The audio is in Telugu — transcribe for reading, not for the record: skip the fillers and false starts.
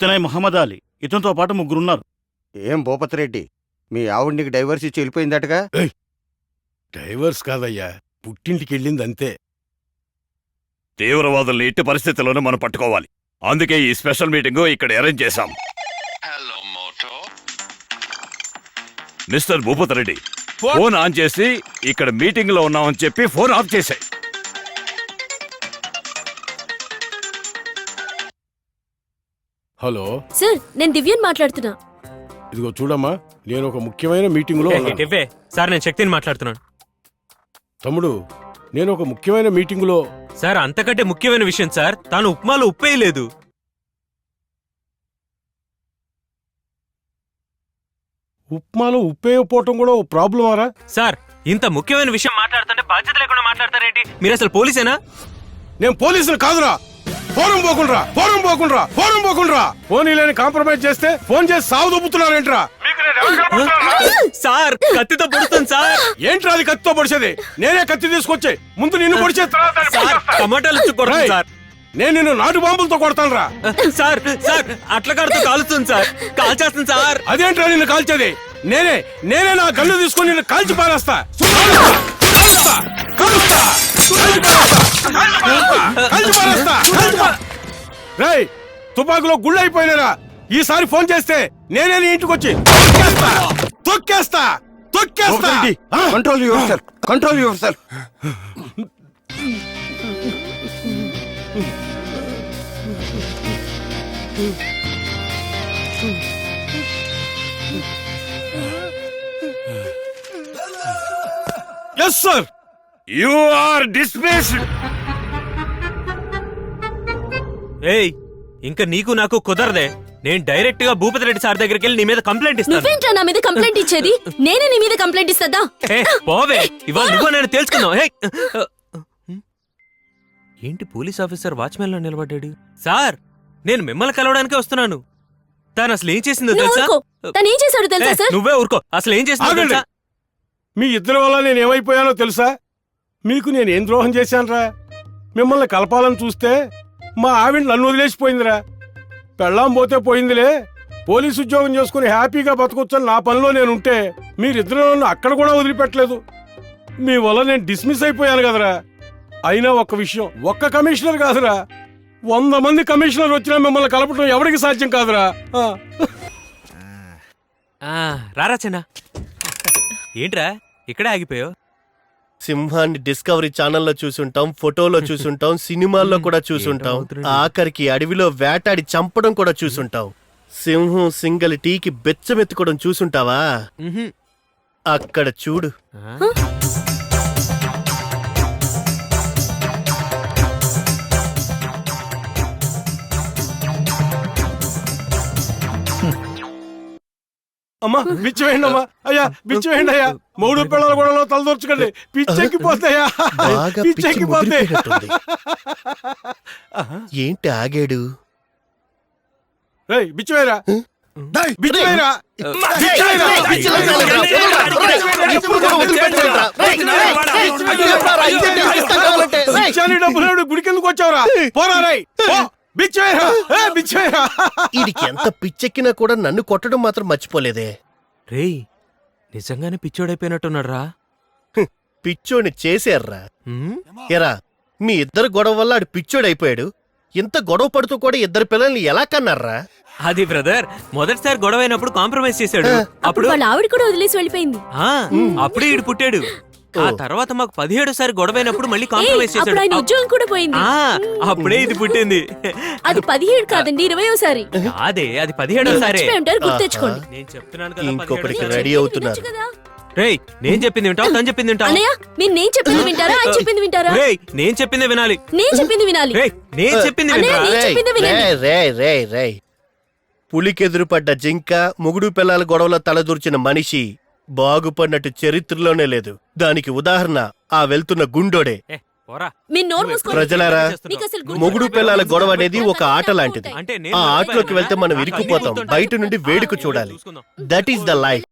తినయ్ మహమ్మద్ అలీ, ఇతనితో పాటు ముగ్గురున్నారు. ఏం భూపతిరెడ్డి, మీ ఆవిడ నీకు డైవర్స్ ఇచ్చి వెళ్ళిపోయిందటగా? డైవర్స్ కాదయ్యా, పుట్టింటికి వెళ్ళింది అంతే. తీవ్రవాదుల్ని ఎట్టి పరిస్థితుల్లోనూ మనం పట్టుకోవాలి. అందుకే ఈ స్పెషల్ మీటింగ్ ఇక్కడ అరేంజ్ చేశాం. మిస్టర్ భూపతిరెడ్డి, ఫోన్ ఆన్ చేసి ఇక్కడ మీటింగ్ లో ఉన్నామని చెప్పి ఫోన్ ఆఫ్ చేశాయి. హలో సార్, నేను దివ్యని మాట్లాడుతున్నా. ఇదిగో చూడమ్మా, నేను ఒక ముఖ్యమైన మీటింగ్ లో ఉన్నాను. సార్, నేను శక్తిని మాట్లాడుతున్నాను. తమ్ముడు, నేను ఒక ముఖ్యమైన మీటింగ్ లో. సార్, అంతకంటే ముఖ్యమైన విషయం సార్, తాను ఉప్మాలో ఉప్పే లేదు. ఉప్మాలో ఉప్పేయకపోవటం కూడా ఓ ప్రాబ్లమారా? సార్, ఇంత ముఖ్యమైన విషయం మాట్లాడుతుంటే బాధ్యత లేకుండా మాట్లాడతారేంటి? మీరు అసలు పోలీసేనా? నేను పోలీసులు కాదురా. ఫోరం పోకుండా ఫోన్ లేని కాంప్రమైజ్ చేస్తే ఫోన్ చేసి సాగు దొబ్బుతున్నారేంట్రా? సార్, కత్తితో పొడుస్తాను సార్. ఏంట్రా అది కత్తితో పొడిచేది? నేనే కత్తి తీసుకొచ్చి ముందు నిన్ను పొడిచే టమాటాలు సార్. నేను నిన్ను నాటు బాంబులతో కొడతాను రా. సార్ సార్, అట్ల కాడుతో కాలుస్తుంది సార్, కాల్చేస్తుంది సార్. అదేంట్రా నిన్ను కాల్చేది? నేనే నా గల్లు తీసుకుని నిన్ను కాల్చి పారేస్తా. రేయ్, తుపాకులో గుళ్ళు అయిపోయినారా? ఈసారి ఫోన్ చేస్తే నేనే నీ ఇంటికి వచ్చి తొక్కేస్తా. Control yourself. Yes, sir. You are dismissed. ఏయ్, ఇంకా నీకు నాకు కుదరదే. నేను డైరెక్ట్ గా భూపతిరెడ్డి సార్ దగ్గరికి వెళ్ళి నీ మీద కంప్లైంట్ ఇస్తాను. నువ్వేంట్రా నా మీద కంప్లైంట్ ఇచ్చేది? నేనే నీ మీద కంప్లైంట్ ఇస్తా. పోవే, ఇవాళ నువ్వు నేను తెలుసుకుందాం. ఏంటి పోలీస్ ఆఫీసర్ వాచ్మెన్ లో నిలబడ్డాడు? సార్, నేను మిమ్మల్ని కలవడానికే వస్తున్నాను. తను అసలు ఏం చేసిందో తెలుసా? తను ఏం చేశాడో తెలుసా సార్? నువ్వే ఊరుకో. అసలు ఏం చేసిందో తెలుసా? మీ ఇద్దరి వల్ల నేను ఏమైపోయానో తెలుసా? మీకు నేనేం ద్రోహం చేశానురా? మిమ్మల్ని కలపాలని చూస్తే మా ఆవిడ నన్ను వదిలేసిపోయిందిరా. పెళ్ళాం పోతే పోయిందిలే, పోలీసు ఉద్యోగం చేసుకుని హ్యాపీగా బతకొచ్చని నా పనిలో నేనుంటే మీరిద్దరు నన్ను అక్కడ కూడా వదిలిపెట్టలేదు. మీ వల్ల నేను డిస్మిస్ అయిపోయాను కదరా. అయినా ఒక్క విషయం, ఒక్క కమిషనర్ కాదురా, 100 మంది కమిషనర్ వచ్చినా మిమ్మల్ని కలపడం ఎవరికి సాధ్యం కాదురా. రారా చిన్న. ఏంట్రా ఇక్కడే ఆగిపోయావు? సింహాన్ని డిస్కవరీ ఛానల్లో చూసుంటాం, ఫోటోలో చూసుంటాం, సినిమాల్లో కూడా చూసుంటాం, ఆఖరికి అడవిలో వేటాడి చంపడం కూడా చూసుంటాం. సింహం సింగల్ టీకి బెచ్చమెత్తుకోవడం చూసుంటావా? అక్కడ చూడు. అమ్మా, బిచ్చివేయండి అమ్మా. అయ్యా, బిచ్చివేయండి అయ్యా. 3 పిల్లల గొడవలో తలదొర్చుకోండి. పిచ్చెక్కిపోతాయా? ఏంటి ఆగాడు? బిచ్చివేయరా. డబ్బులు గుడికెందుకు వచ్చావురా? పోరా రై. వీడికి ఎంత పిచ్చెక్కినా కూడా నన్ను కొట్టడం మాత్రం మర్చిపోలేదే. రేయ్, నిజంగానే పిచ్చోడైపోయినట్టున్నాడు రా. పిచ్చోడిని చేశారా? ఎరా, మీ ఇద్దరు గొడవ వల్ల ఆడు పిచ్చోడైపోయాడు. ఇంత గొడవ పడుతూ కూడా ఇద్దరు పిల్లల్ని ఎలా కన్నారా? అది బ్రదర్, మొదటిసారి గొడవ అయినప్పుడు కాంప్రమైజ్ చేశాడు. అప్పుడు వాళ్ళ ఆవిడ కూడా వదిలేసి వెళ్ళిపోయింది. అప్పుడే ఈడు పుట్టాడు. ఆ తర్వాత మాకు 17సారి గొడవైనప్పుడు మళ్ళీ కాంప్రమైజ్ చేశాడు. ఉద్యోగం కూడా పోయింది. అప్పుడే ఇది పుట్టింది. అది 17 కాదండి, 20వసారి. అదే, అది 17సారి. గుర్తెచ్చుకోండి. నేను చెప్తున్నాను కదా, ఇంకొకటికి రెడీ అవుతున్నారు. రేయ్, నేను చెప్పింది వింటావు, తను చెప్పింది వింటావు. అన్నయ్య, మీరు నేను చెప్పింది వింటారా, ఆయన చెప్పింది వింటారా? రేయ్, నేను చెప్పిందే వినాలి. నేను చెప్పింది వినాలి. రేయ్, నేను చెప్పింది రేయ్, పులికెదురుపడ్డ జింక, ముగుడు పిల్లల గొడవలో తలదూర్చిన మనిషి బాగుపడినట్టు చరిత్రలోనే లేదు. దానికి ఉదాహరణ ఆ వెళ్తున్న గుండోడే. ప్రజలారా, మొగుడు పిల్లల గొడవ అనేది ఒక ఆట లాంటిది. ఆ ఆటలోకి వెళ్తే మనం ఇరుక్కుపోతాం, బయట నుండి వేడుక చూడాలి. That is the life.